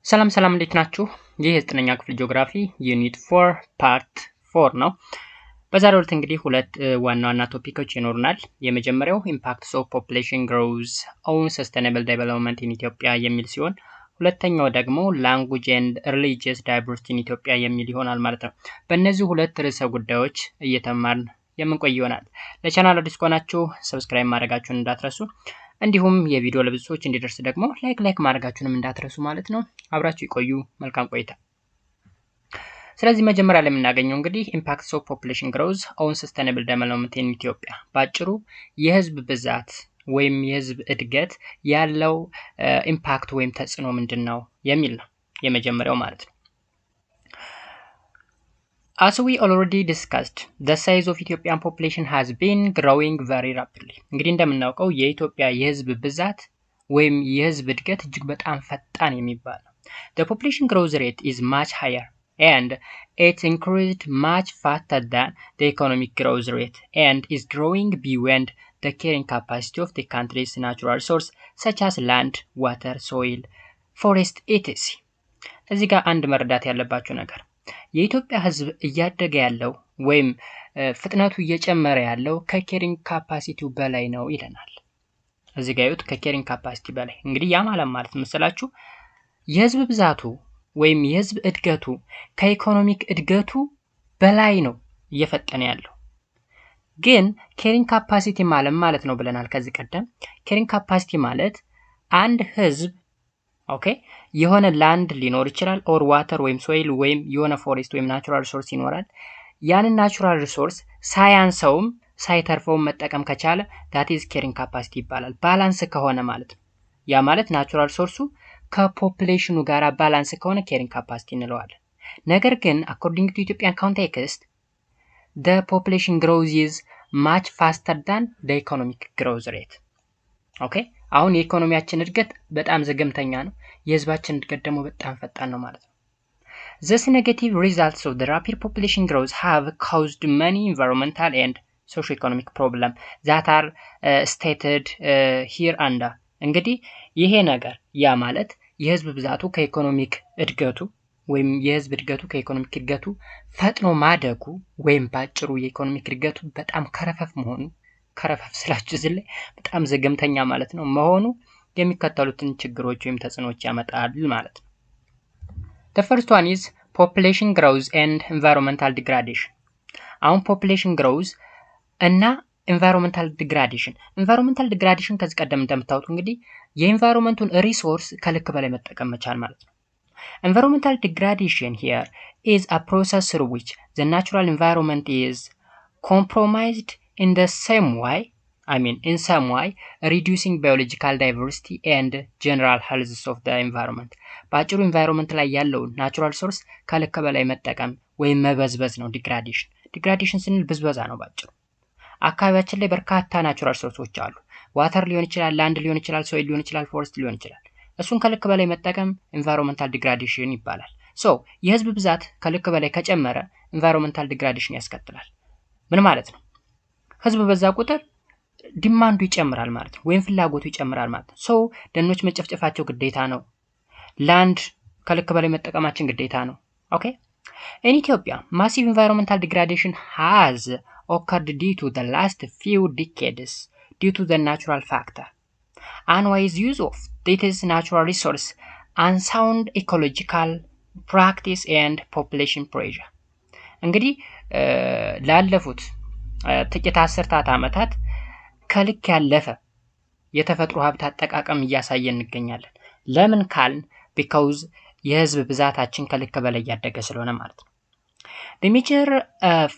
ሰላም ሰላም እንዴት ናችሁ? ይህ የዘጠነኛ ክፍል ጂኦግራፊ ዩኒት 4 ፓርት 4 ነው። በዛሬው ዕለት እንግዲህ ሁለት ዋና ዋና ቶፒኮች ይኖሩናል። የመጀመሪያው ኢምፓክትስ ኦፍ ፖፑሌሽን ግሮዝ ኦን ሰስቴናብል ዴቨሎፕመንት ኢን ኢትዮጵያ የሚል ሲሆን ሁለተኛው ደግሞ ላንጉዌጅ ኤንድ ሪሊጂየስ ዳይቨርሲቲ ኢን ኢትዮጵያ የሚል ይሆናል ማለት ነው። በእነዚህ ሁለት ርዕሰ ጉዳዮች እየተማርን የምንቆይ ይሆናል። ለቻናል አዲስ ከሆናችሁ ሰብስክራይብ ማድረጋችሁን እንዳትረሱ፣ እንዲሁም የቪዲዮ ለብዙ ሰዎች እንዲደርስ ደግሞ ላይክ ማድረጋችሁንም እንዳትረሱ ማለት ነው። አብራችሁ ይቆዩ። መልካም ቆይታ። ስለዚህ መጀመሪያ ላይ የምናገኘው እንግዲህ ኢምፓክትስ ኦፍ ፖፑሌሽን ግሮዝ ኦን ሰስቴናብል ዴቨሎፕመንት ኢን ኢትዮጵያ፣ ባጭሩ የህዝብ ብዛት ወይም የህዝብ እድገት ያለው ኢምፓክት ወይም ተጽዕኖ ምንድነው የሚል ነው የመጀመሪያው ማለት ነው። As we already discussed, the size of Ethiopian population has been growing very rapidly. እንግዲህ እንደምናውቀው የኢትዮጵያ የህዝብ ብዛት ወይም የህዝብ እድገት እጅግ በጣም ፈጣን የሚባል ነው። The population growth rate is much higher and it increased much faster than the economic growth rate and is growing beyond the carrying capacity of the country's natural resources such as land, water, soil, forest, etc. እዚህ ጋር አንድ መረዳት ያለባችሁ ነገር የኢትዮጵያ ህዝብ እያደገ ያለው ወይም ፍጥነቱ እየጨመረ ያለው ከኬሪንግ ካፓሲቲው በላይ ነው ይለናል። እዚህ ጋር ይሁት ከኬሪንግ ካፓሲቲ በላይ እንግዲህ ያ ማለት መሰላችሁ የህዝብ ብዛቱ ወይም የህዝብ እድገቱ ከኢኮኖሚክ እድገቱ በላይ ነው እየፈጠነ ያለው። ግን ኬሪንግ ካፓሲቲ ማለት ነው ብለናል ከዚህ ቀደም። ኬሪንግ ካፓሲቲ ማለት አንድ ህዝብ የሆነ ላንድ ሊኖር ይችላል ኦር ዋተር ወይም ሶይል ወይም የሆነ ፎሬስት ወይም ናቹራል ሪሶርስ ይኖራል። ያንን ናቹራል ሪሶርስ ሳያንሰውም ሳይተርፈውም መጠቀም ከቻለ that is carrying capacity ይባላል። ባላንስ ከሆነ ማለት ነው። ያ ማለት ናቹራል ሪሶርሱ ከፖፑሌሽኑ ጋር ባላንስ ከሆነ carrying capacity እንለዋለን። ነገር ግን according to Ethiopian context the population growth is much faster than the economic growth rate. አሁን የኢኮኖሚያችን እድገት በጣም ዘገምተኛ ነው፣ የህዝባችን እድገት ደግሞ በጣም ፈጣን ነው ማለት ነው። These negative results of the rapid population growth have caused many environmental and socio-economic problems that are stated here under. እንግዲህ ይሄ ነገር ያ ማለት የህዝብ ብዛቱ ከኢኮኖሚክ እድገቱ ወይም የህዝብ እድገቱ ከኢኮኖሚክ እድገቱ ፈጥኖ ማደጉ ወይም ባጭሩ የኢኮኖሚክ እድገቱ በጣም ከረፈፍ መሆኑ ከረፈፍ ስላችሁ ዝለ በጣም ዘገምተኛ ማለት ነው መሆኑ የሚከተሉትን ችግሮች ወይም ተጽዕኖች ያመጣል ማለት ነው። The first one is population growth and environmental degradation. አሁን population growth እና environmental degradation ከዚህ ቀደም እንደምታውቁት እንግዲህ የኢንቫይሮንመንቱን ሪሶርስ ከልክ በላይ መጠቀም መቻል ማለት ነው። Environmental degradation here is a process through which the natural environment is compromised in some way reducing biological diversity and general health of the environment. ባጭሩ environment ላይ ያለው natural source ከልክ በላይ መጠቀም ወይም መበዝበዝ ነው ዲግራዴሽን ስንል ብዝበዛ ነው ባጭሩ። አካባቢያችን ላይ በርካታ natural sources አሉ። ዋተር ሊሆን ይችላል፣ ላንድ ሊሆን ይችላል፣ ሶይል ሊሆን ይችላል፣ ፎረስት ሊሆን ይችላል። እሱን ከልክ በላይ መጠቀም environmental degradation ይባላል። የህዝብ ብዛት ከልክ በላይ ከጨመረ environmental degradation ያስከትላል። ምን ማለት ነው? ህዝብ በዛ ቁጥር ዲማንዱ ይጨምራል ማለት ነው፣ ወይም ፍላጎቱ ይጨምራል ማለት ነው። ደኖች መጨፍጨፋቸው ግዴታ ነው። ላንድ ከልክ በላይ መጠቀማችን ግዴታ ነው። In Ethiopia, massive environmental degradation has occurred due to the last few decades due to the natural factor, unwise use of this natural resource, unsound ecological practice and population pressure. እንግዲህ ላለፉት ጥቂት አስርታት ዓመታት ከልክ ያለፈ የተፈጥሮ ሀብት አጠቃቀም እያሳየን እንገኛለን። ለምን ካልን because የህዝብ ብዛታችን ከልክ በላይ ያደገ ስለሆነ ማለት ነው። The major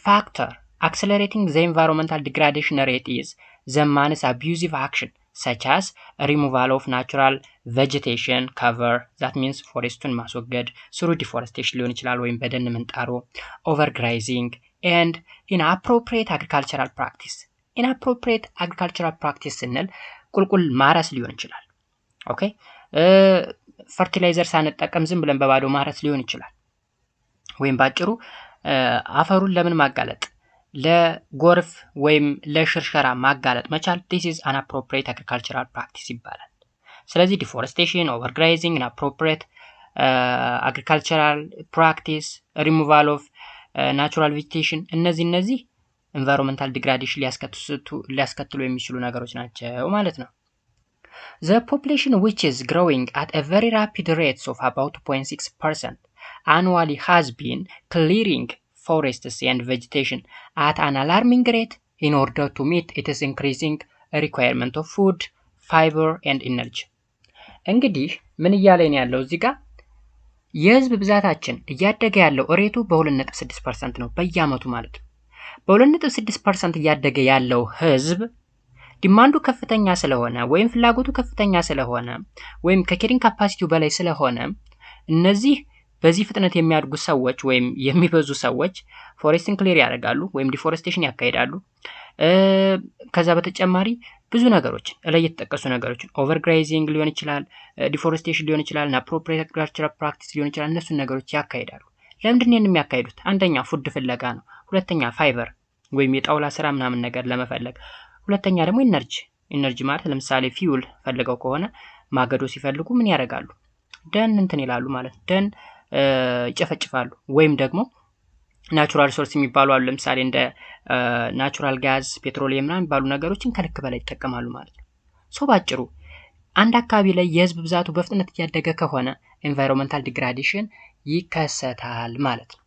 factor accelerating the environmental degradation rate is the man's abusive action such as removal of natural vegetation cover, that means foresቱን ማስወገድ through deforestation ሊሆን ይችላል ወይም በደን ምንጣሮ፣ overgrazing and inappropriate agricultural practice ስንል ቁልቁል ማረስ ሊሆን ይችላል። ፈርቲላይዘር ሳንጠቀም ዝም ብለን በባዶ ማረስ ሊሆን ይችላል። ወይም ባጭሩ አፈሩን ለምን ማጋለጥ ለጎርፍ ወይም ለሽርሸራ ማጋለጥ መቻል this is inappropriate agricultural practice ይባላል። ስለዚህ deforestation, overgrazing, inappropriate agricultural practice, removal of natural vegetation እነዚህ environmental degradation ሊያስከትሉ የሚችሉ ነገሮች ናቸው ማለት ነው። The population which is growing at a very rapid rate of about 2.6% annually has been clearing forests and vegetation at an alarming rate in order to meet its increasing requirement of food, fiber and energy. እንግዲህ ምን እያለን ያለው እዚህ ጋር የህዝብ ብዛታችን እያደገ ያለው ሬቱ በ2.6% ነው በየአመቱ ማለት ነው። በ2.6% እያደገ ያለው ህዝብ ዲማንዱ ከፍተኛ ስለሆነ ወይም ፍላጎቱ ከፍተኛ ስለሆነ ወይም ከኬሪንግ ካፓሲቲው በላይ ስለሆነ እነዚህ በዚህ ፍጥነት የሚያድጉ ሰዎች ወይም የሚበዙ ሰዎች ፎሬስትን ክሊር ያደርጋሉ ወይም ዲፎሬስቴሽን ያካሂዳሉ። ከዛ በተጨማሪ ብዙ ነገሮች ላይ የተጠቀሱ ነገሮች ኦቨርግራይዚንግ ሊሆን ይችላል፣ ዲፎሬስቴሽን ሊሆን ይችላል፣ እና አፕሮፕሪየት አግሪካልቸራል ፕራክቲስ ሊሆን ይችላል። እነሱን ነገሮች ያካሂዳሉ። ለምንድን ነው የሚያካሂዱት? አንደኛ ፉድ ፍለጋ ነው። ሁለተኛ ፋይበር ወይም የጣውላ ስራ ምናምን ነገር ለመፈለግ። ሁለተኛ ደግሞ ኢነርጂ ማለት ለምሳሌ ፊውል ፈልገው ከሆነ ማገዶ ሲፈልጉ ምን ያደርጋሉ? ደን እንትን ይላሉ ማለት ደን ይጨፈጭፋሉ። ወይም ደግሞ ናቹራል ሪሶርስ የሚባሉ አሉ። ለምሳሌ እንደ ናቹራል ጋዝ፣ ፔትሮሊየም ምናምን የሚባሉ ነገሮችን ከልክ በላይ ይጠቀማሉ ማለት ነው። ሶ ባጭሩ አንድ አካባቢ ላይ የህዝብ ብዛቱ በፍጥነት እያደገ ከሆነ ኤንቫይሮንመንታል ዲግራዴሽን ይከሰታል ማለት ነው።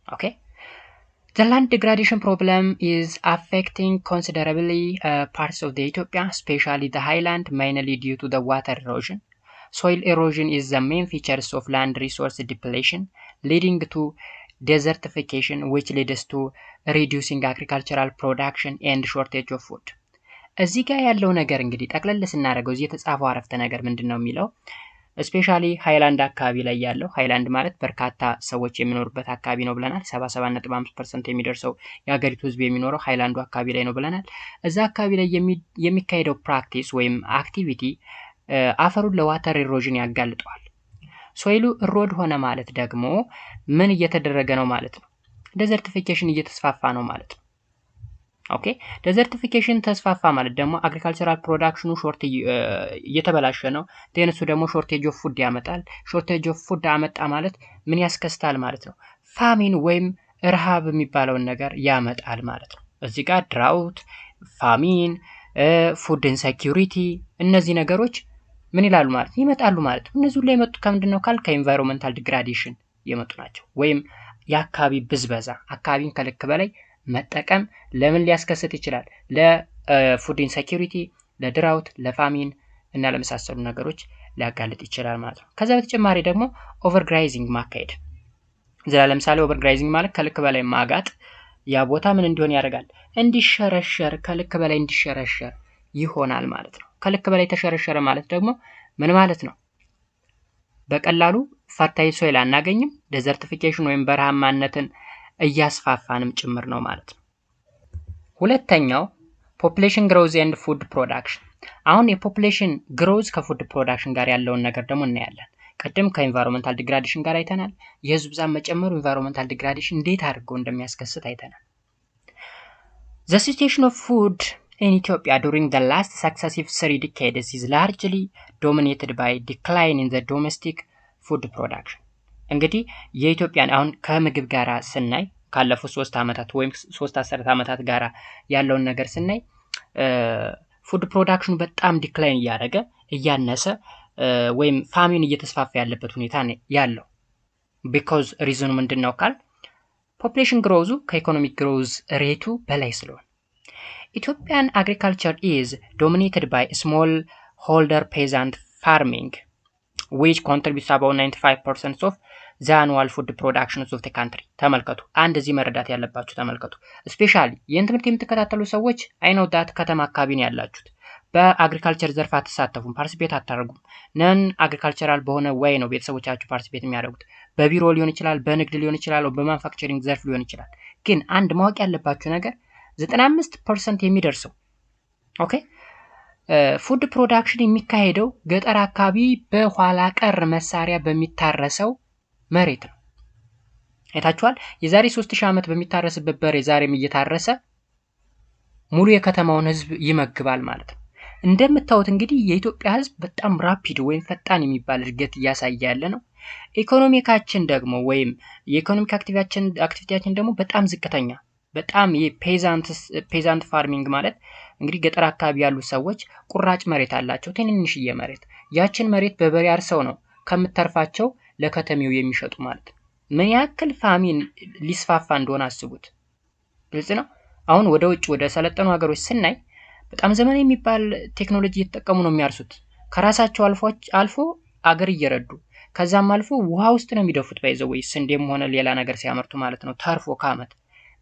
ኦኬ The land degradation problem is affecting considerably parts of the Ethiopia, especially the highland, mainly due to the water erosion. Soil erosion is the main features of land resource depletion, leading to desertification, which leads to reducing agricultural production and shortage of food. እዚህ ጋር ያለው ነገር እንግዲህ ጠቅለል ስናደርገው እዚህ የተጻፈው አረፍተ ነገር ምንድነው የሚለው ስፔሻሊ ሃይላንድ አካባቢ ላይ ያለው ሃይላንድ ማለት በርካታ ሰዎች የሚኖሩበት አካባቢ ነው ብለናል። 77.5% የሚደርሰው የሀገሪቱ ህዝብ የሚኖረው ሃይላንዱ አካባቢ ላይ ነው ብለናል። እዛ አካባቢ ላይ የሚካሄደው ፕራክቲስ ወይም አክቲቪቲ አፈሩን ለዋተር ኢሮዥን ያጋልጠዋል። ሶይሉ ኢሮድ ሆነ ማለት ደግሞ ምን እየተደረገ ነው ማለት ነው? ዴዘርቲፊኬሽን እየተስፋፋ ነው ማለት ነው። ኦኬ ዴዘርቲፊኬሽን ተስፋፋ ማለት ደግሞ አግሪካልቸራል ፕሮዳክሽኑ ሾርት እየተበላሸ ነው። ቴንሱ ደግሞ ሾርቴጅ ኦፍ ፉድ ያመጣል። ሾርቴጅ ኦፍ ፉድ አመጣ ማለት ምን ያስከስታል ማለት ነው? ፋሚን ወይም ረሃብ የሚባለውን ነገር ያመጣል ማለት ነው። እዚህ ጋር ድራውት፣ ፋሚን፣ ፉድ ኢንሴኪዩሪቲ እነዚህ ነገሮች ምን ይላሉ ማለት ይመጣሉ ማለት ነው። እነዚህ ሁሉ የመጡ ከምንድነው ካል ከኢንቫይሮንመንታል ዲግራዴሽን የመጡ ናቸው። ወይም የአካባቢ ብዝበዛ አካባቢን ከልክ በላይ መጠቀም ለምን ሊያስከስት ይችላል? ለፉድ ኢንሴኪዩሪቲ፣ ለድራውት፣ ለፋሚን እና ለመሳሰሉ ነገሮች ሊያጋልጥ ይችላል ማለት ነው። ከዛ በተጨማሪ ደግሞ ኦቨርግራይዚንግ ማካሄድ። ለምሳሌ ኦቨርግራይዚንግ ማለት ከልክ በላይ ማጋጥ ያ ቦታ ምን እንዲሆን ያደርጋል? እንዲሸረሸር፣ ከልክ በላይ እንዲሸረሸር ይሆናል ማለት ነው። ከልክ በላይ ተሸረሸረ ማለት ደግሞ ምን ማለት ነው? በቀላሉ ፈርታይል ሶይል አናገኝም። ዴዘርቲፊኬሽን ወይም በረሃማነትን እያስፋፋንም ጭምር ነው ማለት ነው። ሁለተኛው ፖፑሌሽን ግሮዝ ኤንድ ፉድ ፕሮዳክሽን። አሁን የፖፑሌሽን ግሮዝ ከፉድ ፕሮዳክሽን ጋር ያለውን ነገር ደግሞ እናያለን። ቀደም ከኢንቫይሮንመንታል ዲግራዴሽን ጋር አይተናል። የህዝብ ብዛት መጨመሩ ኢንቫይሮንመንታል ዲግራዴሽን እንዴት አድርጎ እንደሚያስከስት አይተናል። The situation of food in Ethiopia during the last successive 3 decades is largely dominated by decline in the domestic food production. እንግዲህ የኢትዮጵያን አሁን ከምግብ ጋራ ስናይ ካለፉት 3 አመታት ወይም 3 አስርት አመታት ጋራ ያለውን ነገር ስናይ ፉድ ፕሮዳክሽኑ በጣም ዲክላይን እያደረገ እያነሰ ወይም ፋሚን እየተስፋፋ ያለበት ሁኔታ ነው ያለው። ቢኮዝ ሪዝኑ ምንድነው ካል ፖፑሌሽን ግሮዙ ከኢኮኖሚክ ግሮዝ ሬቱ በላይ ስለሆነ Ethiopian agriculture is dominated by small holder peasant farming, which contributes about 95% of the annual food production of the country. ተመልከቱ አንድ እዚህ መረዳት ያለባችሁ ተመልከቱ። ስፔሻሊ የትምህርት የምትከታተሉ ሰዎች አይ ኖው ዳት ከተማ አካባቢ ነው ያላችሁት። በአግሪካልቸር ዘርፍ አትሳተፉም፣ ፓርቲሲፔት አታደርጉም። ነን አግሪካልቸራል በሆነ ወይ ነው ቤተሰቦቻችሁ ፓርቲሲፔት የሚያደርጉት። በቢሮ ሊሆን ይችላል፣ በንግድ ሊሆን ይችላል፣ በማኑፋክቸሪንግ ዘርፍ ሊሆን ይችላል። ግን አንድ ማወቅ ያለባችሁ ነገር 95% የሚደርሰው ኦኬ ፉድ ፕሮዳክሽን የሚካሄደው ገጠር አካባቢ በኋላ ቀር መሳሪያ በሚታረሰው መሬት ነው። አይታችኋል። የዛሬ 3000 ዓመት በሚታረስበት በሬ ዛሬም እየታረሰ ሙሉ የከተማውን ህዝብ ይመግባል ማለት ነው። እንደምታዩት እንግዲህ የኢትዮጵያ ህዝብ በጣም ራፒድ ወይም ፈጣን የሚባል እድገት እያሳየ ያለ ነው። ኢኮኖሚካችን ደግሞ ወይም የኢኮኖሚክ አክቲቪቲያችን ደግሞ በጣም ዝቅተኛ በጣም የፔዛንት ፋርሚንግ ማለት እንግዲህ ገጠር አካባቢ ያሉ ሰዎች ቁራጭ መሬት አላቸው፣ ትንንሽዬ መሬት። ያችን መሬት በበሬ አርሰው ነው ከምተርፋቸው ለከተሜው የሚሸጡ ማለት ነው። ምን ያክል ፋሚን ሊስፋፋ እንደሆነ አስቡት። ግልጽ ነው። አሁን ወደ ውጭ ወደ ሰለጠኑ ሀገሮች ስናይ በጣም ዘመን የሚባል ቴክኖሎጂ እየተጠቀሙ ነው የሚያርሱት። ከራሳቸው አልፎ አገር እየረዱ ከዛም አልፎ ውሃ ውስጥ ነው የሚደፉት። ባይዘው ስንዴም ሆነ ሌላ ነገር ሲያመርቱ ማለት ነው ተርፎ ከዓመት።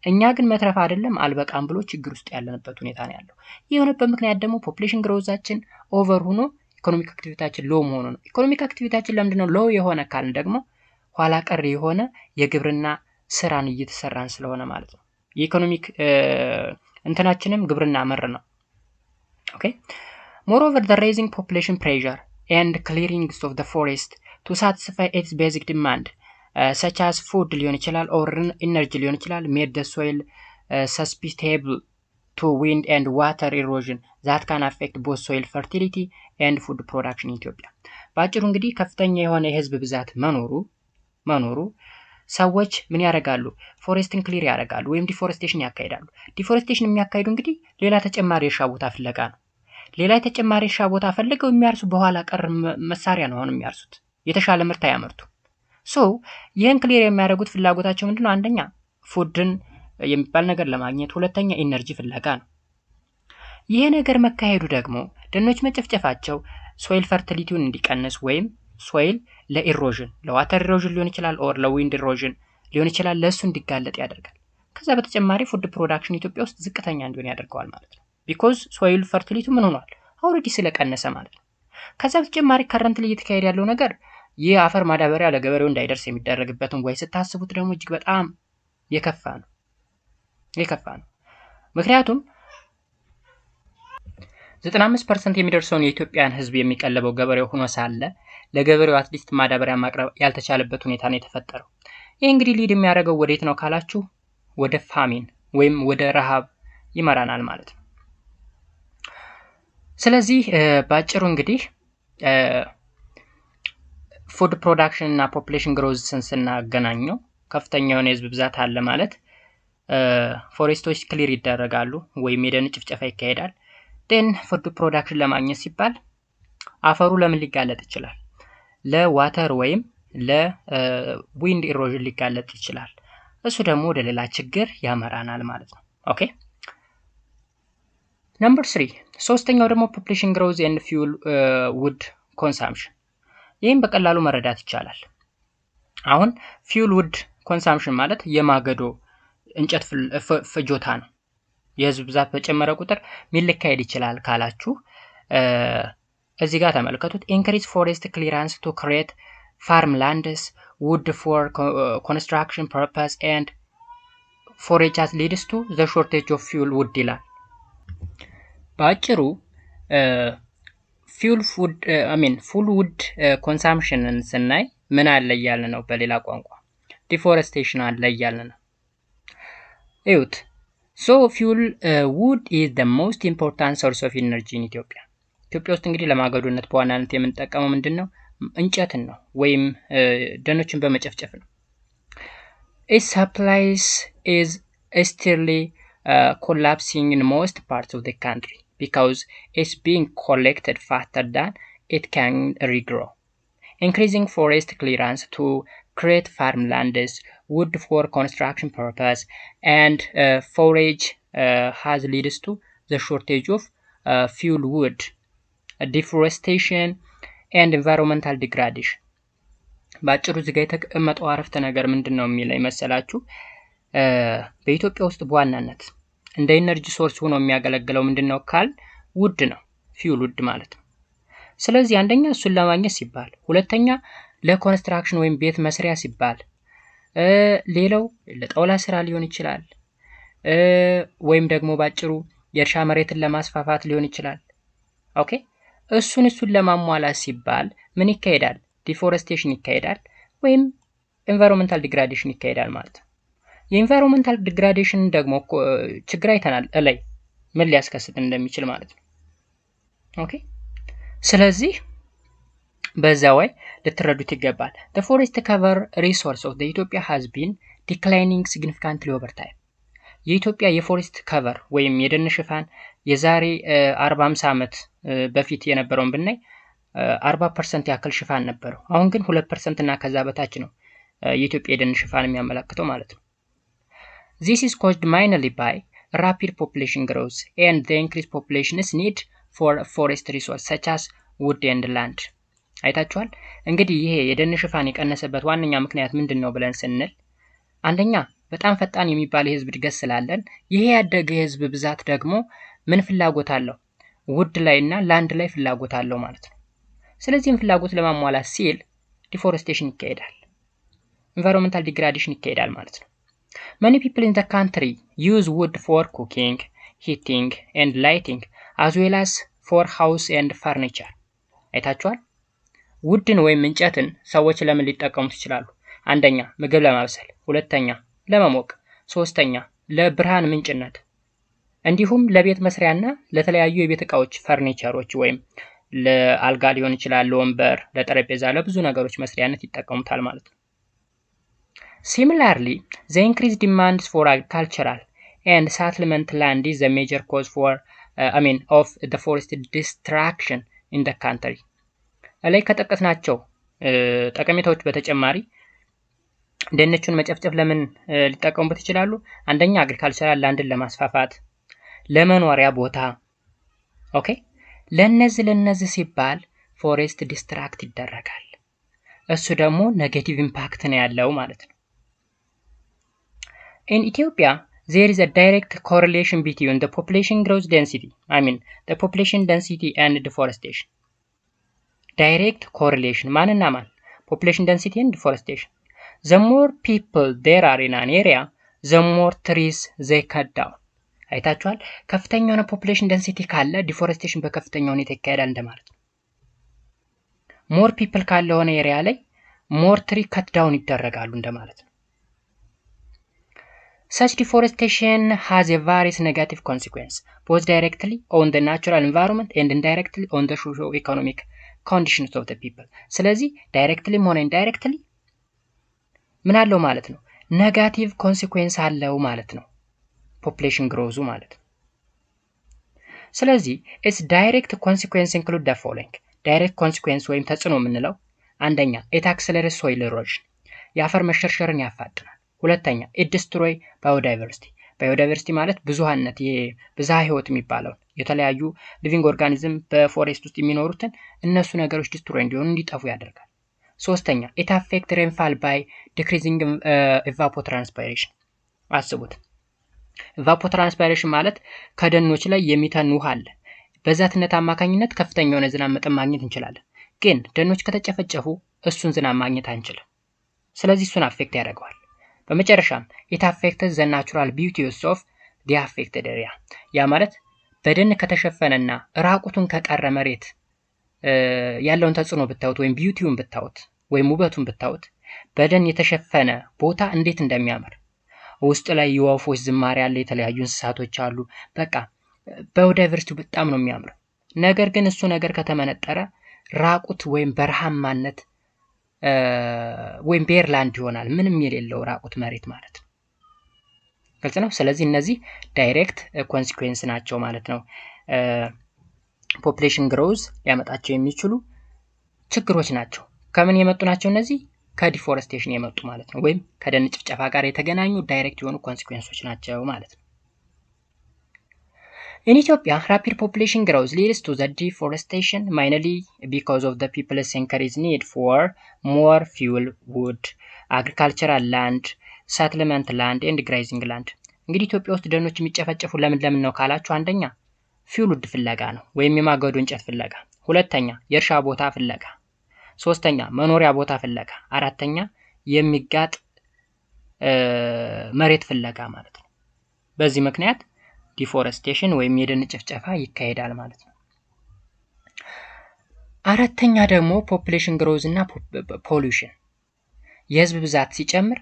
እኛ ግን መትረፍ አይደለም አልበቃም ብሎ ችግር ውስጥ ያለንበት ሁኔታ ነው ያለው። ይህ የሆነበት ምክንያት ደግሞ ፖፑሌሽን ግሮዛችን ኦቨር ሆኖ ኢኮኖሚክ አክቲቪቲያችን ሎ መሆኑ ነው። ኢኮኖሚክ አክቲቪቲያችን ለምንድነው ሎ የሆነ ካልን ደግሞ ኋላ ቀር የሆነ የግብርና ስራን እየተሰራን ስለሆነ ማለት ነው። የኢኮኖሚክ እንትናችንም ግብርና መር ነው። ኦኬ moreover the raising population pressure and clearing of the forest to satisfy its basic demand such as food ሊሆን ይችላል or energy ሊሆን ይችላል made the soil susceptible to wind and water erosion that can affect both soil fertility and food production in Ethiopia። ባጭሩ እንግዲህ ከፍተኛ የሆነ የህዝብ ብዛት መኖሩ ሰዎች ምን ያደርጋሉ? ፎሬስትን ክሊር ያደርጋሉ ወይም ዲፎሬስቴሽን ያካሂዳሉ። ዲፎሬስቴሽን የሚያካሂዱ እንግዲህ ሌላ ተጨማሪ እርሻ ቦታ ፍለጋ ነው። ሌላ ተጨማሪ እርሻ ቦታ ፈልገው የሚያርሱ በኋላ ቀር መሳሪያ ነው አሁን የሚያርሱት። የተሻለ ምርት አያመርቱ። ይህን ክሊር የሚያደርጉት ፍላጎታቸው ምንድነው? አንደኛ ፉድን የሚባል ነገር ለማግኘት፣ ሁለተኛ ኢነርጂ ፍለጋ ነው። ይሄ ነገር መካሄዱ ደግሞ ደኖች መጨፍጨፋቸው ሶይል ፈርቲሊቲውን እንዲቀንስ ወይም ሶይል ለኢሮዥን ለዋተር ኢሮዥን ሊሆን ይችላል ኦር ለዊንድ ኢሮዥን ሊሆን ይችላል ለሱ እንዲጋለጥ ያደርጋል። ከዛ በተጨማሪ ፉድ ፕሮዳክሽን ኢትዮጵያ ውስጥ ዝቅተኛ እንዲሆን ያደርገዋል ማለት ነው። ቢኮዝ ሶይል ፈርቲሊቲ ምን ሆኗል? ኦልሬዲ ስለቀነሰ ማለት ነው። ከዛ በተጨማሪ ከረንትሊ እየተካሄደ ያለው ነገር የአፈር ማዳበሪያ ለገበሬው እንዳይደርስ የሚደረግበትን ወይ ስታስቡት ደግሞ እጅግ በጣም የከፋ ነው። ምክንያቱም 95% የሚደርሰውን የኢትዮጵያን ህዝብ የሚቀለበው ገበሬው ሆኖ ሳለ ለገበሬው አትሊስት ማዳበሪያ ማቅረብ ያልተቻለበት ሁኔታ ነው የተፈጠረው። ይህ እንግዲህ ሊድ የሚያደርገው ወዴት ነው ካላችሁ ወደ ፋሚን ወይም ወደ ረሃብ ይመራናል ማለት ነው። ስለዚህ ባጭሩ እንግዲህ ፉድ ፕሮዳክሽን እና ፖፑሌሽን ግሮዝ ስናገናኘው ከፍተኛ የሆነ የህዝብ ብዛት አለ ማለት ፎሬስቶች ክሊር ይደረጋሉ ወይም የደን ጭፍጨፋ ይካሄዳል። ዴን ፉድ ፕሮዳክሽን ለማግኘት ሲባል አፈሩ ለምን ሊጋለጥ ይችላል? ለዋተር ወይም ለዊንድ ኢሮዥን ሊጋለጥ ይችላል። እሱ ደግሞ ወደ ሌላ ችግር ያመራናል ማለት ነው። ኦኬ ነምበር 3 ሶስተኛው ደግሞ ፖፑሌሽን ግሮዝ ኤንድ ፊውል ውድ ኮንሳምፕሽን። ይህም በቀላሉ መረዳት ይቻላል። አሁን ፊውል ውድ ኮንሳምፕሽን ማለት የማገዶ እንጨት ፍጆታ ነው። የህዝብ ብዛት በጨመረ ቁጥር ምን ሊካሄድ ይችላል ካላችሁ እዚህ ጋር ተመልከቱት። ኢንክሪዝ ፎሬስት ክሊራንስ ቱ ክሬት ፋርም ላንድስ ውድ ፎር ኮንስትራክሽን ፐርፐስ ኤንድ ፎሬጅስ ሊድስ ቱ ዘ ሾርቴጅ ኦፍ ፊውል ውድ ይላል። በአጭሩ ፉል ውድ ኮንሳምፕሽንን ስናይ ምን አለ እያልን ነው? በሌላ ቋንቋ ዲፎሬስቴሽን አለ እያልን ነው። እዩት። So fuel wood is the most important source of energy in Ethiopia. ኢትዮጵያ ውስጥ እንግዲህ ለማገዶነት በዋናነት የምንጠቀመው ምንድነው? እንጨትን ነው ወይም ደኖችን በመጨፍጨፍ ነው። Its supplies is steadily collapsing in most parts of the country because it's being collected faster than it can regrow. Increasing forest clearance to create farmlands, wood for construction purpose, and forage has leads to the shortage of fuel wood, deforestation, and environmental degradation. ባጭሩ እዚህ ጋር የተቀመጠው አረፍተ ነገር ምንድነው የሚለው ይመስላችሁ? በኢትዮጵያ ውስጥ በዋናነት እንደ ኢነርጂ ሶርስ ሆኖ የሚያገለግለው ምንድነው ካል ውድ ነው፣ ፊውል ውድ ማለት ነው። ስለዚህ አንደኛ እሱን ለማግኘት ሲባል፣ ሁለተኛ ለኮንስትራክሽን ወይም ቤት መስሪያ ሲባል፣ ሌላው ለጣውላ ስራ ሊሆን ይችላል፣ ወይም ደግሞ ባጭሩ የእርሻ መሬትን ለማስፋፋት ሊሆን ይችላል። ኦኬ እሱን ለማሟላት ሲባል ምን ይካሄዳል? ዲፎሬስቴሽን ይካሄዳል ወይም ኤንቫይሮንመንታል ዲግራዴሽን ይካሄዳል ማለት ነው። የኤንቫይሮንመንታል ዲግራዴሽን ደግሞ ችግር አይተናል ላይ ምን ሊያስከስት እንደሚችል ማለት ነው። ኦኬ ስለዚህ በዛ ወይ ልትረዱት ይገባል። the forest cover resource of the Ethiopia has been declining significantly over time. የኢትዮጵያ የፎሬስት ከቨር ወይም የደን ሽፋን የዛሬ 40-50 ዓመት በፊት የነበረውን ብናይ 40% ያክል ሽፋን ነበረው። አሁን ግን 2% እና ከዛ በታች ነው የኢትዮጵያ የደን ሽፋን የሚያመለክተው ማለት ነው። This is caused mainly by rapid population growth and the increased population's need for forest resources such as wood and land. አይታችኋል እንግዲህ ይሄ የደን ሽፋን የቀነሰበት ዋነኛ ምክንያት ምንድነው ብለን ስንል አንደኛ በጣም ፈጣን የሚባል የህዝብ እድገት ስላለን ይሄ ያደገ የህዝብ ብዛት ደግሞ ምን ፍላጎት አለው ውድ ላይና ላንድ ላይ ፍላጎት አለው ማለት ነው። ስለዚህም ፍላጎት ለማሟላት ሲል ዲፎሬስቴሽን ይካሄዳል environmental degradation ይካሄዳል ማለት ነው። Many people in the country use wood for cooking, heating and lighting as well as for house and furniture. አይታችኋል ውድን ወይም እንጨትን ሰዎች ለምን ሊጠቀሙት ይችላሉ? አንደኛ ምግብ ለማብሰል፣ ሁለተኛ ለመሞቅ፣ ሶስተኛ ለብርሃን ምንጭነት እንዲሁም ለቤት መስሪያና ለተለያዩ የቤት ዕቃዎች ፈርኒቸሮች ወይም ለአልጋ ሊሆን ይችላል፣ ለወንበር፣ ለጠረጴዛ ለብዙ ነገሮች መስሪያነት ይጠቀሙታል ማለት ነው። Similarly, the increased demands for agricultural and settlement land is a major cause for of the forest destruction in the country. ላይ ከጠቀስናቸው ጠቀሜታዎች በተጨማሪ ደኖችን መጨፍጨፍ ለምን ሊጠቀሙበት ይችላሉ? አንደኛ አግሪካልቸራል ላንድን ለማስፋፋት፣ ለመኖሪያ ቦታ ኦኬ ለነዚህ ሲባል ፎሬስት ዲስትራክት ይደረጋል። እሱ ደግሞ ኔጌቲቭ ኢምፓክት ነው ያለው ማለት ነው። In Ethiopia there is a direct correlation between the population growth density the population density and deforestation. Direct correlation ማንና ማን? population density and deforestation. The more people there are in an area the more trees they cut down. አይታችኋል ከፍተኛ የሆነ population density ካለ deforestation በከፍተኛ ሁኔታ ይካሄዳል እንደማለት ነው። more people ካለ ሆነ ኤሪያ ላይ more tree cut down ይደረጋሉ እንደማለት ነው። Such deforestation has a various negative consequence both directly on the natural environment and indirectly on the socio-economic conditions of the people. ስለዚህ directly ሆነ indirectly ምን አለው ማለት ነው negative consequence አለው ማለት ነው population growth ማለት ነው። ስለዚህ its direct consequence include the following. direct consequence ወይም ተጽዕኖ የምንለው አንደኛ it accelerates soil erosion የአፈር መሸርሸርን ያፋጥናል። ሁለተኛ it destroy biodiversity ማለት ብዙሃነት የብዝሃ ህይወት የሚባለው የተለያዩ living organism በፎሬስት ውስጥ የሚኖሩትን እነሱ ነገሮች ዲስትሮይ እንዲሆኑ እንዲጠፉ ያደርጋል። ሶስተኛ it affect rainfall by decreasing evapotranspiration አስቡት evapotranspiration ማለት ከደኖች ላይ የሚተን ውሃ አለ በዛትነት አማካኝነት ከፍተኛ የሆነ ዝናብ መጠን ማግኘት እንችላለን። ግን ደኖች ከተጨፈጨፉ እሱን ዝናብ ማግኘት አንችልም። ስለዚህ እሱን አፌክት ያደርገዋል። በመጨረሻም it affects the natural beauties of the affected area ያ ማለት በደን ከተሸፈነና ራቁቱን ከቀረ መሬት ያለውን ተጽዕኖ ብታዩት ወይም ቢዩቲውን ብታዩት ወይም ውበቱን ብታዩት በደን የተሸፈነ ቦታ እንዴት እንደሚያምር ውስጥ ላይ የወፎች ዝማሬ ያለ የተለያዩ እንስሳቶች አሉ በቃ ባዮዳይቨርሲቲው በጣም ነው የሚያምረው። ነገር ግን እሱ ነገር ከተመነጠረ ራቁት ወይም በረሃማነት ወይም ቤርላንድ ይሆናል ምንም የሌለው ራቁት መሬት ማለት ነው። ግልጽ ነው። ስለዚህ እነዚህ ዳይሬክት ኮንሲኩዌንስ ናቸው ማለት ነው። ፖፑሌሽን ግሮዝ ሊያመጣቸው የሚችሉ ችግሮች ናቸው። ከምን የመጡ ናቸው እነዚህ? ከዲፎሬስቴሽን የመጡ ማለት ነው ወይም ከደን ጭፍጨፋ ጋር የተገናኙ ዳይሬክት የሆኑ ኮንሲኩዌንሶች ናቸው ማለት ነው። In Ethiopia, rapid population growth leads to the deforestation mainly because of the people's increased need for more fuel, wood, agricultural land, settlement land and grazing land. እንግዲህ ኢትዮጵያ ውስጥ ደኖች የሚጨፈጨፉ ለምን ነው ካላችሁ አንደኛ ፊውል ውድ ፍለጋ ነው ወይም የማገዶ እንጨት ፍለጋ፣ ሁለተኛ የእርሻ ቦታ ፍለጋ፣ ሶስተኛ መኖሪያ ቦታ ፍለጋ፣ አራተኛ የሚጋጥ መሬት ፍለጋ ማለት ነው። በዚህ ምክንያት ዲፎሬስቴሽን ወይም የደን ጭፍጨፋ ይካሄዳል ማለት ነው። አራተኛ ደግሞ ፖፑሌሽን ግሮዝ እና ፖሉሽን የህዝብ ብዛት ሲጨምር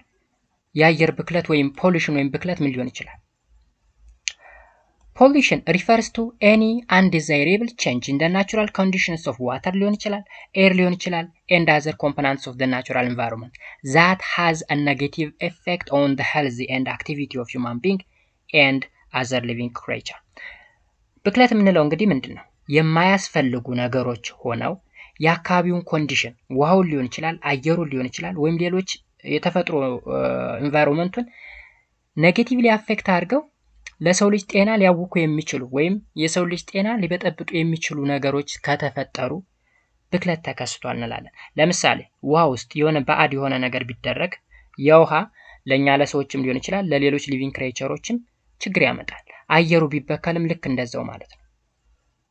የአየር ብክለት ወይም ፖሉሽን ወይም ብክለት ምን ሊሆን ይችላል? Pollution refers to any undesirable change in the natural conditions of water ሊሆን ይችላል air ሊሆን ይችላል and other components of the natural environment that has a negative effect on the health and activity of human being and other living creature ብክለት የምንለው እንግዲህ ምንድነው የማያስፈልጉ ነገሮች ሆነው የአካባቢውን ኮንዲሽን ውሃው ሊሆን ይችላል አየሩ ሊሆን ይችላል ወይም ሌሎች የተፈጥሮ ኢንቫይሮንመንቱን ኔጌቲቭሊ አፌክት አድርገው ለሰው ልጅ ጤና ሊያውኩ የሚችሉ ወይም የሰው ልጅ ጤና ሊበጠብጡ የሚችሉ ነገሮች ከተፈጠሩ ብክለት ተከስቷል እንላለን ለምሳሌ ውሃ ውስጥ የሆነ ባዕድ የሆነ ነገር ቢደረግ የውሃ ለኛ ለሰዎችም ሊሆን ይችላል ለሌሎች ሊቪንግ ክሬቸሮችም ችግር ያመጣል አየሩ ቢበከልም ልክ እንደዛው ማለት ነው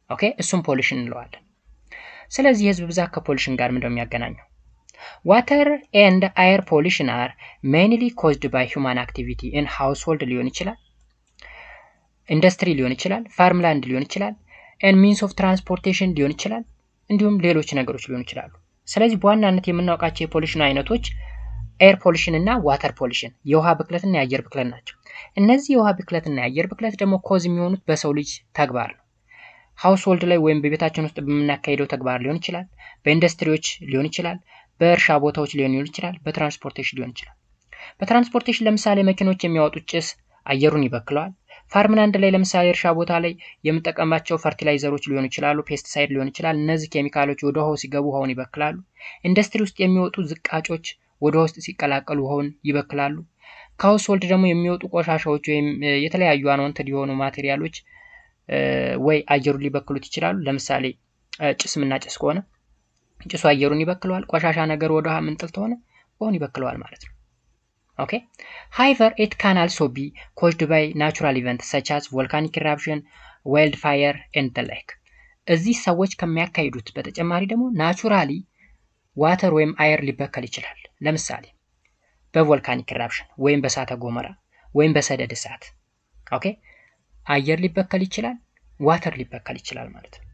ኦኬ እሱም ፖሊሽን እንለዋለን ስለዚህ የህዝብ ብዛት ከፖሊሽን ጋር ምንድነው የሚያገናኘው Water and air pollution are mainly caused by human activity in household ሊሆን ይችላል ኢንዱስትሪ ሊሆን ይችላል ፋርምላንድ ሊሆን ይችላል and means of transportation ሊሆን ይችላል እንዲሁም ሌሎች ነገሮች ሊሆን ይችላሉ ስለዚህ በዋናነት የምናውቃቸው የፖሊሽን አይነቶች ኤር ፖሊሽን እና ዋተር ፖሊሽን የውሃ ብክለትና የአየር ብክለት ናቸው እነዚህ የውሃ ብክለትና የአየር ብክለት ደግሞ ኮዝ የሚሆኑት በሰው ልጅ ተግባር ነው ሃውስሆልድ ላይ ወይም በቤታችን ውስጥ በመናካሄደው ተግባር ሊሆን ይችላል በኢንዱስትሪዎች ሊሆን ይችላል በእርሻ ቦታዎች ሊሆን ይችላል በትራንስፖርቴሽን ሊሆን ይችላል በትራንስፖርቴሽን ለምሳሌ መኪኖች የሚያወጡት ጭስ አየሩን ይበክለዋል ፋርምላንድ ላይ ለምሳሌ እርሻ ቦታ ላይ የምንጠቀማቸው ፈርቲላይዘሮች ሊሆኑ ይችላሉ ፔስቲሳይድ ሊሆን ይችላል እነዚህ ኬሚካሎች ወደ ውሃው ሲገቡ ውሃውን ይበክላሉ ኢንዱስትሪ ውስጥ የሚወጡ ዝቃጮች ወደ ውስጥ ሲቀላቀሉ ውሃውን ይበክላሉ ከሃውስሆልድ ደግሞ የሚወጡ ቆሻሻዎች ወይም የተለያዩ አንዋንትድ የሆኑ ማቴሪያሎች ወይ አየሩን ሊበክሉት ይችላሉ ለምሳሌ ጭስምና ጭስ ከሆነ ጭሱ አየሩን ይበክለዋል ቆሻሻ ነገር ወደ ውሃ ምንጥል ተሆነ ውሃውን ይበክለዋል ማለት ነው Okay. However, it can also be caused by natural events such as volcanic eruption, wildfire, and the like. እዚህ ሰዎች ከሚያካሂዱት በተጨማሪ ደግሞ ናቹራሊ ዋተር ወይም አየር ሊበከል ይችላል ለምሳሌ በቮልካኒክ ኢራፕሽን ወይም በእሳተ ገሞራ ወይም በሰደድ እሳት ኦኬ አየር ሊበከል ይችላል ዋተር ሊበከል ይችላል ማለት ነው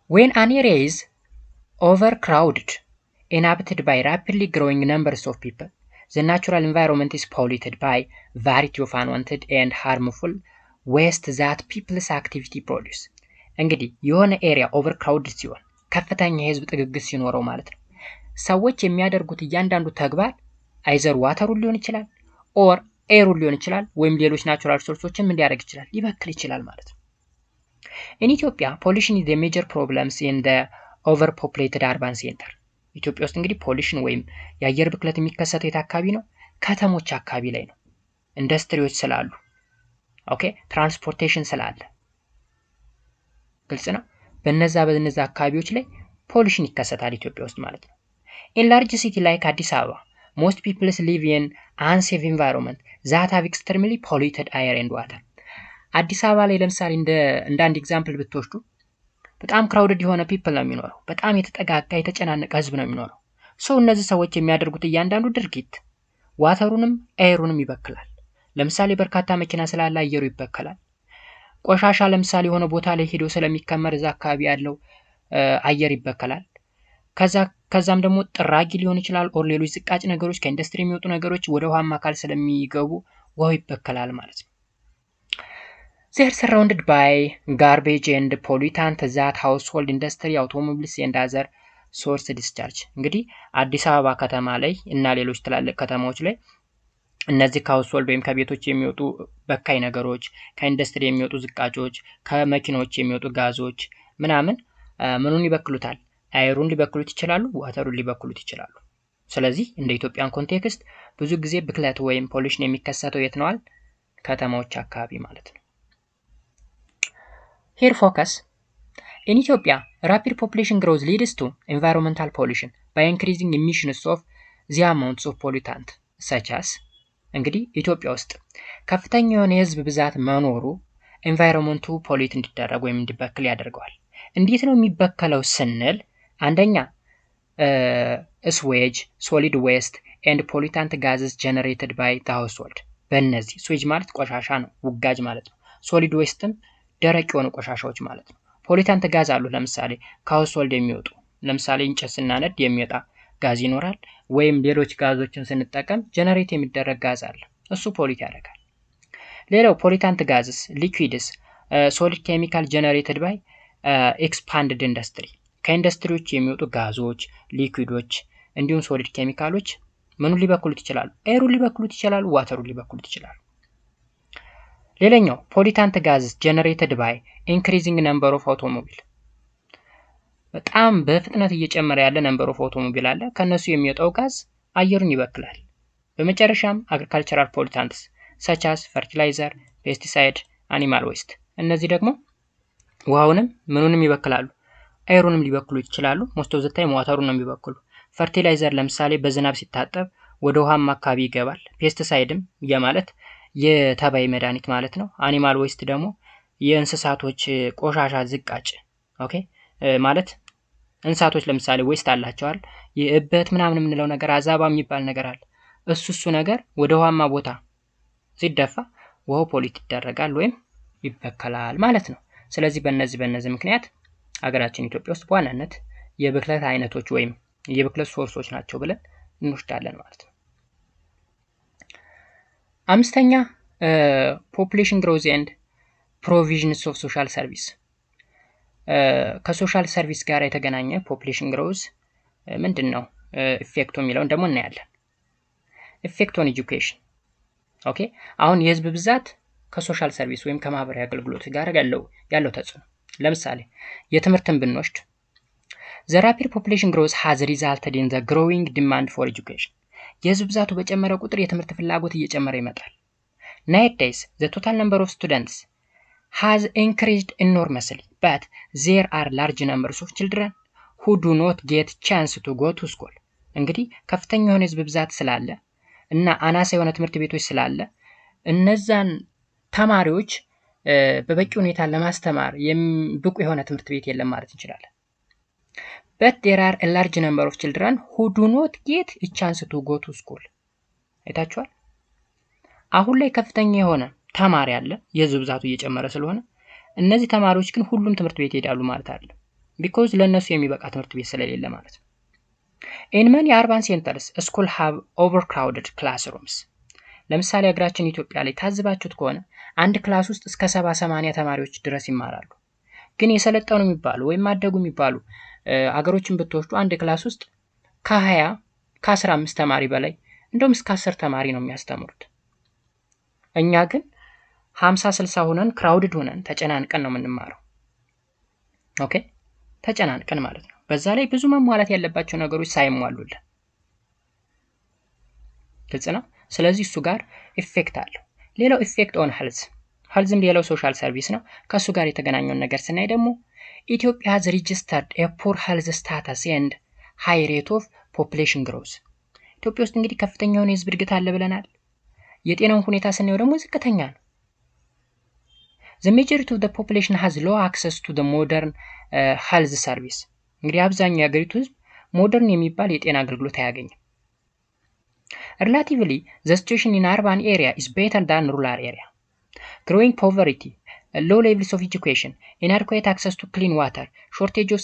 When an area is overcrowded inhabited by rapidly growing numbers of people, the natural environment is polluted by variety of unwanted and harmful waste that people's activity produce. እንግዲህ የሆነ ኤሪያ ኦቨርክራውድድ ሲሆን ከፍተኛ የህዝብ ጥግግት ሲኖረው ማለት ነው ሰዎች የሚያደርጉት እያንዳንዱ ተግባር አይዘር ዋተሩን ሊሆን ይችላል ኦር ኤሩን ሊሆን ይችላል ወይም ሌሎች ናቹራል ሪሶርሶችን ምን ሊያደርግ ይችላል ሊበክል ይችላል ማለት ነው In Ethiopia, pollution is the major problems in the overpopulated urban center. ኢትዮጵያ ውስጥ እንግዲህ ፖሊሽን ወይም የአየር ብክለት የሚከሰተው የት አካባቢ ነው ከተሞች አካባቢ ላይ ነው ኢንዱስትሪዎች ስላሉ ኦኬ ትራንስፖርቴሽን ስላለ ግልጽ ነው በእነዛ አካባቢዎች ላይ ፖሊሽን ይከሰታል ኢትዮጵያ ውስጥ ማለት ነው in large city like Addis Ababa most people live in unsafe environment that have extremely polluted air and water አዲስ አበባ ላይ ለምሳሌ እንደ አንድ ኤግዛምፕል ብትወስዱ በጣም ክራውድድ የሆነ ፒፕል ነው የሚኖረው በጣም የተጠጋጋ የተጨናነቀ ህዝብ ነው የሚኖረው ሶ እነዚህ ሰዎች የሚያደርጉት እያንዳንዱ ድርጊት ዋተሩንም ኤሩንም ይበክላል ለምሳሌ በርካታ መኪና ስላለ አየሩ ይበክላል ቆሻሻ ለምሳሌ የሆነ ቦታ ላይ ሄዶ ስለሚከመር እዛ አካባቢ ያለው አየር ይበክላል ከዛም ደግሞ ጥራጊ ሊሆን ይችላል ኦር ሌሎች ዝቃጭ ነገሮች ከኢንዱስትሪ የሚወጡ ነገሮች ወደ ውሃማ አካል ስለሚገቡ ውሃው ይበክላል ማለት ነው They are surrounded by garbage and pollutants that household industry, automobiles and other source discharge. እንግዲህ አዲስ አበባ ከተማ ላይ እና ሌሎች ትላልቅ ከተማዎች ላይ እነዚህ ከሃውስሆልድ ወይም ከቤቶች የሚወጡ በካይ ነገሮች ከኢንዱስትሪ የሚወጡ ዝቃጮች ከመኪኖች የሚወጡ ጋዞች ምናምን ምኑን ይበክሉታል አየሩን ሊበክሉት ይችላሉ ዋተሩን ሊበክሉት ይችላሉ ስለዚህ እንደ ኢትዮጵያን ኮንቴክስት ብዙ ጊዜ ብክለት ወይም ፖሊሽን የሚከሰተው የት ነዋል ከተማዎች አካባቢ ማለት ነው Here focus. In Ethiopia, rapid population growth leads to environmental pollution by increasing emissions of the amounts of pollutant such as እንግዲህ ኢትዮጵያ ውስጥ ከፍተኛ የሆነ የህዝብ ብዛት መኖሩ ኤንቫይሮንመንቱ ፖሊት እንዲደረግ ወይም እንዲበክል ያደርገዋል እንዴት ነው የሚበከለው ስንል አንደኛ ስዌጅ solid waste and pollutant gases generated by the household በእነዚህ ስዌጅ ማለት ቆሻሻ ነው ውጋጅ ማለት ነው solid wasteም ደረቅ የሆኑ ቆሻሻዎች ማለት ነው ፖሊታንት ጋዝ አሉ ለምሳሌ ከሃውስሆልድ የሚወጡ ለምሳሌ እንጨት ስናነድ የሚወጣ ጋዝ ይኖራል ወይም ሌሎች ጋዞችን ስንጠቀም ጀነሬት የሚደረግ ጋዝ አለ እሱ ፖሊት ያደርጋል ሌላው ፖሊታንት ጋዝስ ሊኩዊድስ ሶሊድ ኬሚካል ጀነሬትድ ባይ ኤክስፓንድድ ኢንዱስትሪ ከኢንዱስትሪዎች የሚወጡ ጋዞች ሊኩዊዶች እንዲሁም ሶሊድ ኬሚካሎች ምኑን ሊበክሉት ይችላሉ ኤሩን ሊበክሉት ይችላሉ ዋተሩን ሊበክሉት ይችላሉ ሌላኛው ፖሊታንት ጋዝስ ጀነሬትድ ባይ ኢንክሪዚንግ ነምበር ኦፍ አውቶሞቢል በጣም በፍጥነት እየጨመረ ያለ ነምበር ኦፍ አውቶሞቢል አለ ከነሱ የሚወጣው ጋዝ አየሩን ይበክላል በመጨረሻም አግሪካልቸራል ፖሊታንትስ such as fertilizer pesticide animal waste እነዚህ ደግሞ ውሃውንም ምኑንም ይበክላሉ አየሩንም ሊበክሉ ይችላሉ most of the time ዋተሩን ነው የሚበክሉ ፈርቲላይዘር ለምሳሌ በዝናብ ሲታጠብ ወደ ውሃማ አካባቢ ይገባል ፔስቲሳይድም ማለት የተባይ መድኃኒት ማለት ነው አኒማል ዌስት ደግሞ የእንስሳቶች ቆሻሻ ዝቃጭ ኦኬ ማለት እንስሳቶች ለምሳሌ ዌስት አላቸዋል የእበት ምናምን የምንለው ነገር አዛባ የሚባል ነገር አለ እሱ ነገር ወደ ውሃማ ቦታ ሲደፋ ውሃው ፖሊት ይደረጋል ወይም ይበከላል ማለት ነው ስለዚህ በእነዚህ ምክንያት ሀገራችን ኢትዮጵያ ውስጥ በዋናነት የብክለት አይነቶች ወይም የብክለት ሶርሶች ናቸው ብለን እንወስዳለን ማለት ነው አምስተኛ ፖፑሌሽን ግሮዝ ኤንድ ፕሮቪዥንስ ኦፍ ሶሻል ሰርቪስ ከሶሻል ሰርቪስ ጋር የተገናኘ ፖፑሌሽን ግሮዝ ምንድነው ኢፌክቱ የሚለውን ደግሞ እናያለን ኢፌክት ኦን ኤጁኬሽን ኦኬ አሁን የህዝብ ብዛት ከሶሻል ሰርቪስ ወይም ከማህበራዊ አገልግሎት ጋር ያለው ተጽዕኖ ለምሳሌ የትምህርትን ብንወስድ the rapid population growth has resulted in the growing demand for education የህዝብ ብዛቱ በጨመረ ቁጥር የትምህርት ፍላጎት እየጨመረ ይመጣል nowadays the total number of students has increased enormously but there are large numbers of children who do not get chance to go to school እንግዲህ ከፍተኛ የሆነ ህዝብ ብዛት ስላለ እና አናሳ የሆነ ትምህርት ቤቶች ስላለ እነዛን ተማሪዎች በበቂ ሁኔታ ለማስተማር ብቁ የሆነ ትምህርት ቤት የለም ማለት እንችላለን but there are a large number of children who do not get a chance to go to school አይታችኋል አሁን ላይ ከፍተኛ የሆነ ተማሪ አለ የህዝብ ብዛቱ እየጨመረ ስለሆነ እነዚህ ተማሪዎች ግን ሁሉም ትምህርት ቤት ይሄዳሉ ማለት አይደለም because ለነሱ የሚበቃ ትምህርት ቤት ስለሌለ ማለት ነው in many urban centers schools have overcrowded classrooms ለምሳሌ ሀገራችን ኢትዮጵያ ላይ ታዝባችሁት ከሆነ አንድ ክላስ ውስጥ እስከ 70-80 ተማሪዎች ድረስ ይማራሉ ግን የሰለጠኑ የሚባሉ ወይም ማደጉ የሚባሉ አገሮችን ብትወስዱ አንድ ክላስ ውስጥ ከ20 ከ15 ተማሪ በላይ እንደውም እስከ 10 ተማሪ ነው የሚያስተምሩት እኛ ግን 50-60 ሆነን ክራውድድ ሆነን ተጨናንቀን ነው የምንማረው ኦኬ ተጨናንቀን ማለት ነው በዛ ላይ ብዙ መሟላት ያለባቸው ነገሮች ሳይሟሉልን ግልጽ ነው ስለዚህ እሱ ጋር ኢፌክት አለው ሌላው ኢፌክት ኦን ሄልዝም ሌላው ሶሻል ሰርቪስ ነው ከሱ ጋር የተገናኘው ነገር ስናይ ደግሞ ኢትዮጵያ has registered a poor health status and high rate of population growth ኢትዮጵያ ውስጥ እንግዲህ ከፍተኛ የሆነ የህዝብ እድገት አለ ብለናል የጤናውን ሁኔታ ስናየው ደግሞ ዝቅተኛ ነው the majority of the population has low access to the modern health service እንግዲህ አብዛኛው የሀገሪቱ ህዝብ ሞደርን የሚባል የጤና አገልግሎት አያገኝም relatively the situation in urban area is better than rural area growing poverty low levels of education inadequate access to clean water shortage of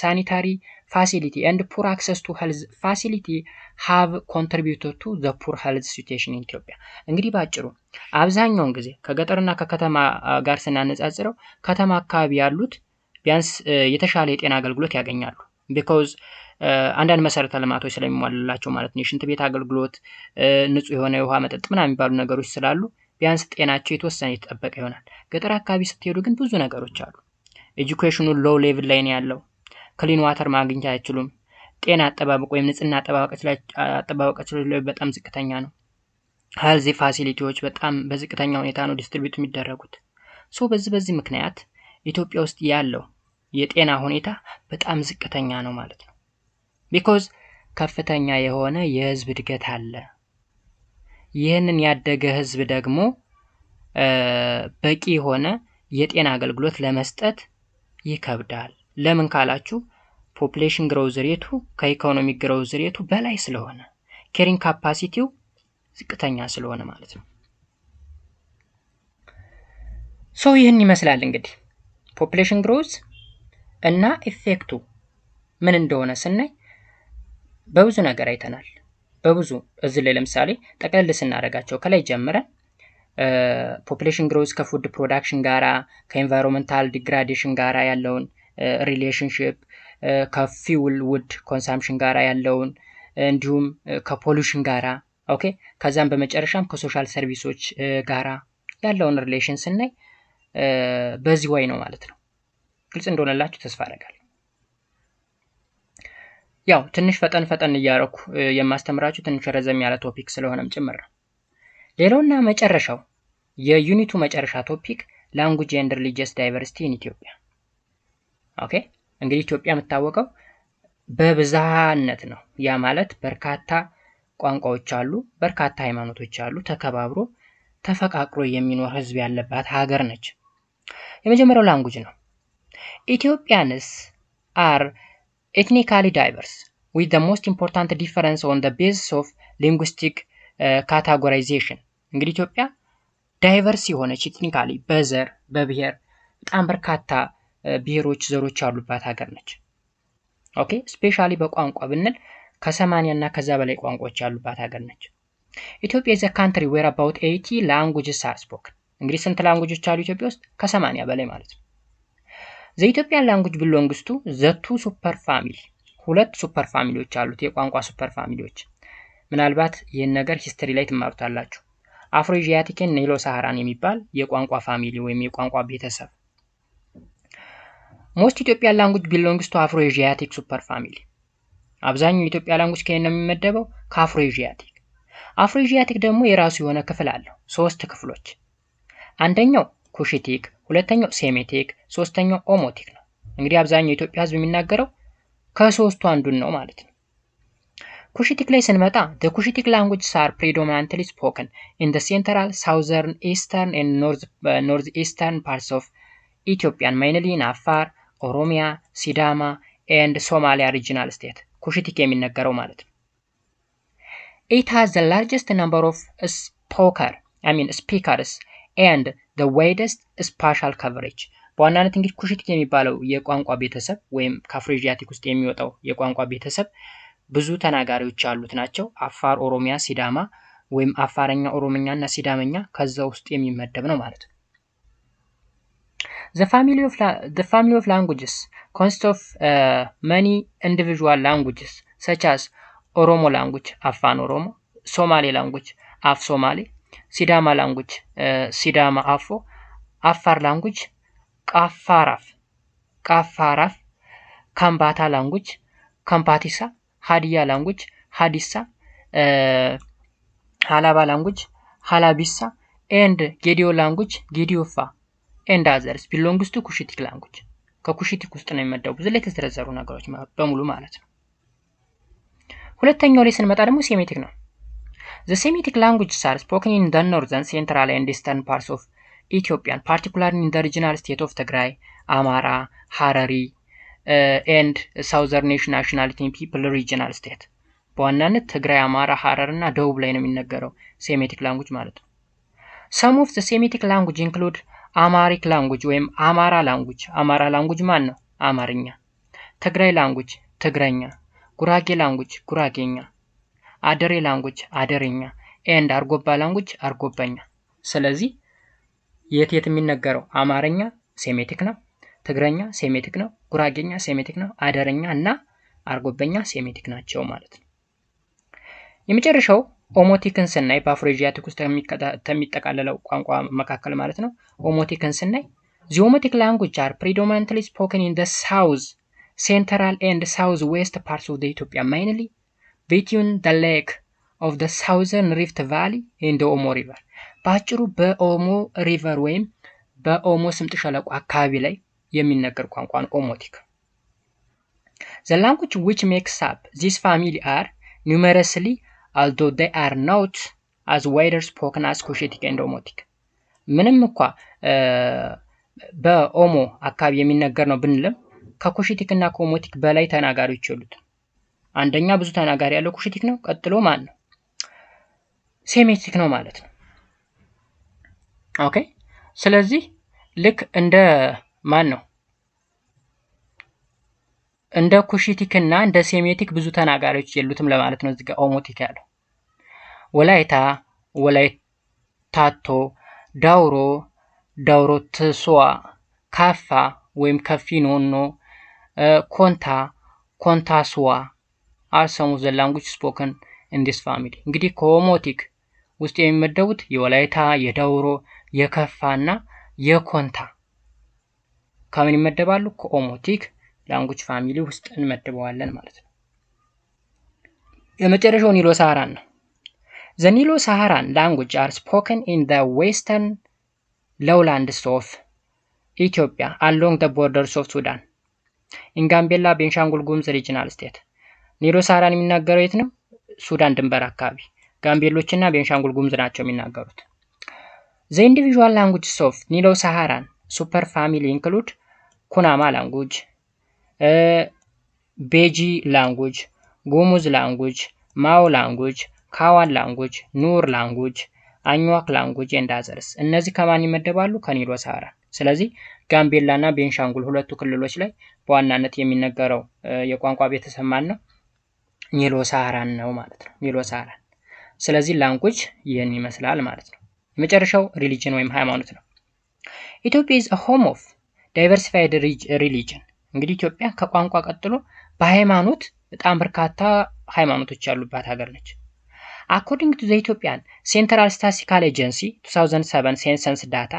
sanitary facility and poor access to health facility have contributed to the poor health situation in Ethiopia እንግዲህ ባጭሩ አብዛኛውን ጊዜ ከገጠርና ከከተማ ጋር ስናነጻጽረው ከተማ አካባቢ ያሉት ቢያንስ የተሻለ የጤና አገልግሎት ያገኛሉ because አንዳንድ መሰረተ ልማቶች ስለሚሟላላቸው ማለት ነው የሽንት ቤት አገልግሎት ንጹህ የሆነ የውሃ መጠጥ ምናምን የሚባሉ ነገሮች ስላሉ ቢያንስ ጤናቸው የተወሰነ የተጠበቀ ይሆናል ገጠር አካባቢ ስትሄዱ ግን ብዙ ነገሮች አሉ ኤጁኬሽኑ ሎው ሌቭል ላይ ነው ያለው ክሊን ዋተር ማግኘት አይችሉም ጤና አጠባበቅ ወይም ንጽህና አጠባበቃቸው ላይ በጣም ዝቅተኛ ነው ሄልዝ ፋሲሊቲዎች በጣም በዝቅተኛ ሁኔታ ነው ዲስትሪቢዩት የሚደረጉት ሶ በዚህ ምክንያት ኢትዮጵያ ውስጥ ያለው የጤና ሁኔታ በጣም ዝቅተኛ ነው ማለት ነው because ከፍተኛ የሆነ የህዝብ እድገት አለ ይህንን ያደገ ህዝብ ደግሞ በቂ የሆነ የጤና አገልግሎት ለመስጠት ይከብዳል ለምን ካላችሁ ፖፑሌሽን ግሮዝ ሬቱ ከኢኮኖሚ ግሮዝ ሬቱ በላይ ስለሆነ caring capacity ዝቅተኛ ስለሆነ ማለት ነው ሶ ይህን ይመስላል እንግዲህ ፖፑሌሽን ግሮዝ እና ኢፌክቱ ምን እንደሆነ ስናይ በብዙ ነገር አይተናል በብዙ እዚህ ላይ ለምሳሌ ጠቅለል ስናደርጋቸው ከላይ ጀምረን ፖፑሌሽን ግሮዝ ከፉድ ፕሮዳክሽን ጋራ ከኤንቫይሮንመንታል ዲግራዴሽን ጋራ ያለውን ሪሌሽንሺፕ ከፊውል ውድ ኮንሳምፕሽን ጋራ ያለውን እንዲሁም ከፖሉሽን ጋራ ኦኬ ከዛም በመጨረሻም ከሶሻል ሰርቪሶች ጋራ ያለውን ሪሌሽን ስናይ በዚህ ወይ ነው ማለት ነው። ግልጽ እንደሆነላችሁ ተስፋ አደርጋለሁ። ያው ትንሽ ፈጠን እያረኩ የማስተምራችሁ ትንሽ ረዘም ያለ ቶፒክ ስለሆነም ጭምር ነው። ሌላውና መጨረሻው የዩኒቱ መጨረሻ ቶፒክ ላንጉጅ ኤንድ ሪሊጂየስ ዳይቨርሲቲ ኢን ኢትዮጵያ። ኦኬ እንግዲህ ኢትዮጵያ የምታወቀው በብዝሃነት ነው። ያ ማለት በርካታ ቋንቋዎች አሉ፣ በርካታ ሃይማኖቶች አሉ፣ ተከባብሮ ተፈቃቅሮ የሚኖር ህዝብ ያለባት ሀገር ነች። የመጀመሪያው ላንጉጅ ነው። ኢትዮጵያንስ አር ethnically diverse with the most important difference on the basis of linguistic categorization። እንግዲህ ኢትዮጵያ ዳይቨርስ የሆነች ኢትኒካሊ በዘር በብሔር በጣም በርካታ ብሔሮች ዘሮች ያሉባት ሀገር ነች። ኦኬ ስፔሻሊ በቋንቋ ብንል ከ80 እና ከዛ በላይ ቋንቋዎች ያሉባት ሀገር ነች። ኢትዮጵያ is a country where about 80 languages are spoken። እንግዲህ ስንት ላንጉጆች አሉ ኢትዮጵያ ውስጥ? ከ80 በላይ ማለት ነው። the Ethiopian language belongs to the two super family ሁለት ሱፐር ፋሚሊዎች አሉት፣ የቋንቋ ሱፐር ፋሚሊዎች። ምናልባት ይህን ነገር ሂስትሪ ላይ ትማሩታላችሁ። አፍሮ ኤዥያቲክን ኔሎ ሳሃራን የሚባል የቋንቋ ፋሚሊ ወይም የቋንቋ ቤተሰብ። most Ethiopian language belongs to Afro Asiatic super family። አብዛኛው የኢትዮጵያ ላንጉጅ ከየት ነው የሚመደበው? ከአፍሮ ኤዥያቲክ። አፍሮ ኤዥያቲክ ደግሞ የራሱ የሆነ ክፍል አለው፣ 3 ክፍሎች። አንደኛው ኩሽቲክ፣ ሁለተኛው ሴሜቲክ፣ ሶስተኛው ኦሞቲክ ነው። እንግዲህ አብዛኛው የኢትዮጵያ ህዝብ የሚናገረው ከሶስቱ አንዱን ነው ማለት ነው። ኩሽቲክ ላይ ስንመጣ the Cushitic languages are predominantly spoken in the central, southern, eastern and northeastern parts of Ethiopia, mainly in Afar, Oromia, Sidama and Somalia regional state። ኩሽቲክ የሚነገረው ማለት ነው። It has the largest number of speakers and the widest spatial coverage። በዋናነት እንግዲህ ኩሽቲክ የሚባለው የቋንቋ ቤተሰብ ወይም ከአፍሮ ኤዥያቲክ ውስጥ የሚወጣው የቋንቋ ቤተሰብ ብዙ ተናጋሪዎች ያሉት ናቸው። አፋር፣ ኦሮሚያ፣ ሲዳማ ወይም አፋረኛ፣ ኦሮምኛ እና ሲዳመኛ ከዛ ውስጥ የሚመደብ ነው ማለት ነው። The family of languages consists of many individual languages such as Oromo language, Afan Oromo, Somali language, Af Somali, Sidama language, Sidama Afo, Afar language, Qafaraf, Kambata language, Kampatisa, Hadiya language, Hadissa, Halaba language, Halabissa, and Gedio language, Gediofa, and others belongs to Cushitic language። ከኩሽቲክ ውስጥ ነው የሚመደቡ ብዙ ላይ የተዘረዘሩ ነገሮች በሙሉ ማለት ነው። ሁለተኛው ላይ ስንመጣ ደግሞ ሴሜቲክ ነው። The Semitic languages are spoken in the northern, central and eastern parts of Ethiopia, particularly in the regional state of Tigray, Amara, Harari, and southern nationality people regional state። በዋናነት ትግራይ፣ አማራ፣ ሐረር እና ደቡብ ላይ ነው የሚነገረው ሴሜቲክ ላንጉጅ ማለት ነው። Some of the Semitic language include Amharic language ወይም አማራ ላንጉጅ። አማራ ላንጉጅ ማን ነው? አማርኛ። ትግራይ ላንጉጅ ትግረኛ፣ ጉራጌ ላንጉጅ ጉራጌኛ፣ አደሬ ላንጉጅ አደሬኛ፣ ኤንድ አርጎባ ላንጉጅ አርጎባኛ። ስለዚህ የት የሚነገረው? አማርኛ ሴሜቲክ ነው፣ ትግረኛ ሴሜቲክ ነው፣ ጉራጌኛ ሴሜቲክ ነው፣ አደረኛ እና አርጎበኛ ሴሜቲክ ናቸው ማለት ነው። የመጨረሻው ኦሞቲክን ስናይ በአፍሮ ኤዥያቲክ ውስጥ የሚጠቃለለው ቋንቋ መካከል ማለት ነው። ኦሞቲክን ስናይ the Omotic language are predominantly spoken in the south, central and southwest parts of the Ethiopia, mainly between the lake of the southern Rift Valley and the Omo River። በአጭሩ በኦሞ ሪቨር ወይም በኦሞ ስምጥ ሸለቆ አካባቢ ላይ የሚነገር ቋንቋ ነው ኦሞቲክ። The language which makes up this family are numerously, although they are not as widely spoken as Cushitic and Omotic። ምንም እንኳ በኦሞ አካባቢ የሚነገር ነው ብንልም ከኩሽቲክ እና ከኦሞቲክ በላይ ተናጋሪዎች አሉት። አንደኛ ብዙ ተናጋሪ ያለው ኩሽቲክ ነው፣ ቀጥሎ ማን ነው? ሴሜቲክ ነው ማለት ነው። ኦኬ ስለዚህ ልክ እንደ ማን ነው? እንደ ኩሽቲክ እና እንደ ሴሜቲክ ብዙ ተናጋሪዎች የሉትም ለማለት ነው እዚህ ጋር ኦሞቲክ ያለው። ወላይታ፣ ወላይታቶ፣ ዳውሮ፣ ዳውሮ ትስዋ፣ ካፋ ወይም ከፊኖኖ፣ ኮንታ፣ ኮንታስዋ are some of the language spoken in this family። እንግዲህ ከኦሞቲክ ውስጥ የሚመደቡት የወላይታ፣ የዳውሮ፣ የከፋና የኮንታ ከምን ይመደባሉ? ከኦሞቲክ ላንጉጅ ፋሚሊ ውስጥ እንመድበዋለን ማለት ነው። የመጨረሻው ኒሎ ሳሃራን ነው። The Nilo-Saharan language are spoken in the western lowlands of Ethiopia along the borders of Sudan. In Gambella, Benshangul Gumuz regional state. ኒሎ ሳሃራን የሚናገረው የት ነው? ሱዳን ድንበር አካባቢ ጋምቤሎችና ቤንሻንጉል ጉሙዝ ናቸው የሚናገሩት። The individual languages of Nilo-Saharan superfamily include Kunama language, Beji language, Gumuz language, Mao language, Kawan language, Nur language, Anuak language and others። እነዚህ ከማን ይመደባሉ? ከኒሎ ሳሃራን። ስለዚህ ጋምቤላና ቤንሻንጉል ሁለቱ ክልሎች ላይ በዋናነት የሚነገረው የቋንቋ ቤተሰብ ማን ነው? ኒሎ ሳሃራን ነው ማለት ነው። ኒሎ ሳሃራን። ስለዚህ ላንጉጅ ይህን ይመስላል ማለት ነው። የመጨረሻው ሪሊጅን ወይም ሃይማኖት ነው። ኢትዮጵያ is a home of diversified religion። እንግዲህ ኢትዮጵያ ከቋንቋ ቀጥሎ በሃይማኖት በጣም በርካታ ሃይማኖቶች ያሉባት ሀገር ነች። According to the Ethiopian Central Statistical Agency 2007 census data,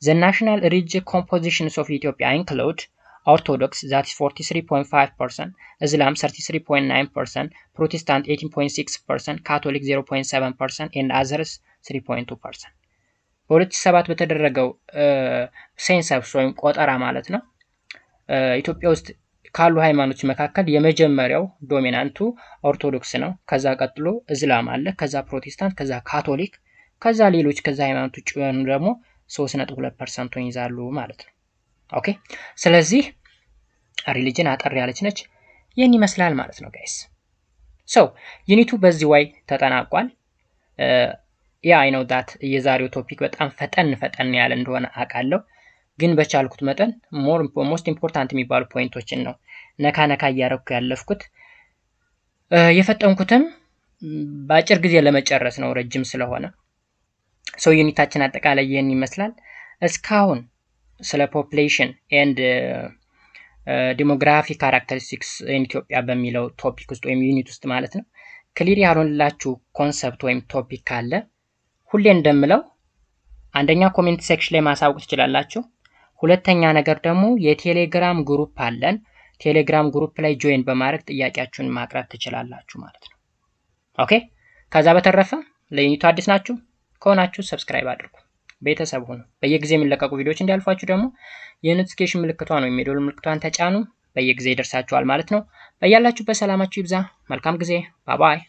the national religious compositions of Ethiopia include Orthodox, that is 43.5%, Islam 33.9%, Protestant 18.6%, Catholic 0.7% and others 3.2%። በ2007 በተደረገው ሴንሰስ ወይም ቆጠራ ማለት ነው ኢትዮጵያ ውስጥ ካሉ ሃይማኖቶች መካከል የመጀመሪያው ዶሚናንቱ ኦርቶዶክስ ነው። ከዛ ቀጥሎ እስላም አለ፣ ከዛ ፕሮቴስታንት፣ ከዛ ካቶሊክ፣ ከዛ ሌሎች ከዛ ሃይማኖቶች ደግሞ 3.2% ይዛሉ ማለት ነው። ኦኬ ስለዚህ ሪሊጅን አጠር ያለች ነች። ይህን ይመስላል ማለት ነው ጋይስ። ሶ ዩኒቱ በዚህ way ተጠናቋል። አይ ኖው ዳት የዛሬው ቶፒክ በጣም ፈጠን ያለ እንደሆነ አውቃለሁ፣ ግን በቻልኩት መጠን ሞስት ኢምፖርታንት የሚባሉ ፖይንቶችን ነው ነካ እያረኩ ያለፍኩት። የፈጠንኩትም በአጭር ጊዜ ለመጨረስ ነው ረጅም ስለሆነ። ሶ ዩኒታችን አጠቃላይ ይህን ይመስላል። እስካሁን ስለ ፖፑሌሽን ኤንድ ዲሞግራፊክ ካራክተሪስቲክስ ኢን ኢትዮጵያ በሚለው ቶፒክ ውስጥ ወይም ዩኒት ውስጥ ማለት ነው ክሊር ያልሆነላችሁ ኮንሰፕት ወይም ቶፒክ ካለ ሁሌ እንደምለው አንደኛ ኮሜንት ሴክሽን ላይ ማሳወቅ ትችላላችሁ። ሁለተኛ ነገር ደግሞ የቴሌግራም ግሩፕ አለን። ቴሌግራም ግሩፕ ላይ ጆይን በማድረግ ጥያቄያችሁን ማቅረብ ትችላላችሁ ማለት ነው። ኦኬ ከዛ በተረፈ ለዩኒቱ አዲስ ናችሁ ከሆናችሁ ሰብስክራይብ አድርጉ፣ ቤተሰብ ሁኑ። በየጊዜው የሚለቀቁ ቪዲዮዎች እንዲያልፏችሁ ደግሞ የኖቲፊኬሽን ምልክቷን ወይም የደወል ምልክቷን ተጫኑ። በየጊዜው ይደርሳችኋል ማለት ነው። በያላችሁበት ሰላማችሁ ይብዛ። መልካም ጊዜ። ባይ ባይ።